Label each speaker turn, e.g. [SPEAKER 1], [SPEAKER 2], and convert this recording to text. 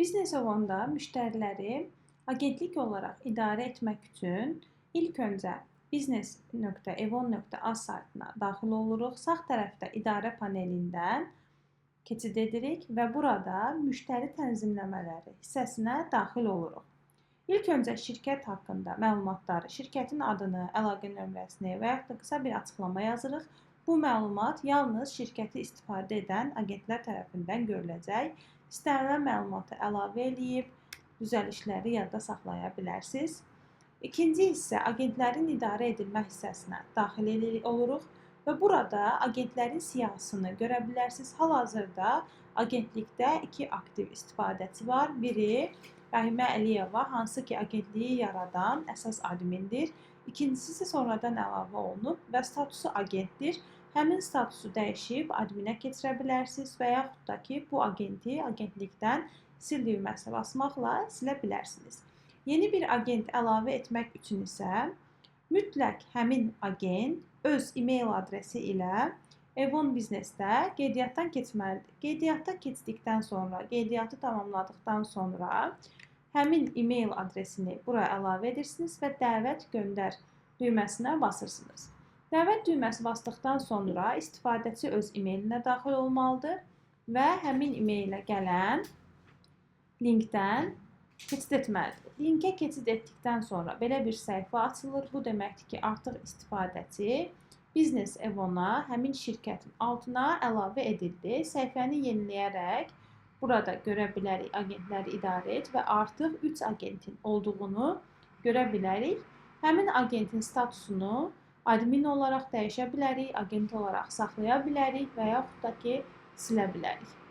[SPEAKER 1] Biznes Avonda müştəriləri agentlik olaraq idarə etmək üçün ilk öncə business.evon.az saytına daxil oluruq. Sağ tərəfdə idarə panelindən keçid edirik və burada müştəri tənzimləmələri hissəsinə daxil oluruq. İlk öncə şirkət haqqında məlumatları, şirkətin adını, əlaqə nömrəsini və yaxud da qısa bir açıqlama yazırıq. Bu məlumat yalnız şirkəti istifadə edən agentlər tərəfindən görüləcək. İstənilən məlumatı əlavə edib, düzəlişləri yadda saxlaya bilərsiniz. İkinci hissə agentlərin idarə edilmə hissəsinə daxil oluruq və burada agentlərin siyahısını görə bilərsiniz. Hal-hazırda agentlikdə iki aktiv istifadəçi var. Biri Rəhimə Əliyeva, hansı ki agentliyi yaradan əsas admindir. İkincisi isə sonradan əlavə olunub və statusu agentdir. Həmin statusu dəyişib adminə keçirə bilərsiniz və yaxud da ki, bu agenti agentlikdən sil düyməsinə basmaqla silə bilərsiniz. Yeni bir agent əlavə etmək üçün isə mütləq həmin agent öz e-mail adresi ilə Evon Biznesdə qeydiyyatdan keçməlidir. Qeydiyyatdan keçdikdən sonra, qeydiyyatı tamamladıqdan sonra həmin e-mail adresini bura əlavə edirsiniz və dəvət göndər düyməsinə basırsınız. Dəvət düyməsi basdıqdan sonra istifadəçi öz e-mailinə daxil olmalıdır və həmin e-mailə gələn linkdən keçid etməlidir. Linkə keçid etdikdən sonra belə bir səhifə açılır. Bu deməkdir ki, artıq istifadəçi Biznes Evona həmin şirkətin altına əlavə edildi. Səhifəni yeniləyərək burada görə bilərik agentləri idarə et və artıq 3 agentin olduğunu görə bilərik. Həmin agentin statusunu admin olaraq dəyişə bilərik, agent olaraq saxlaya bilərik və yaxud da ki, silə bilərik.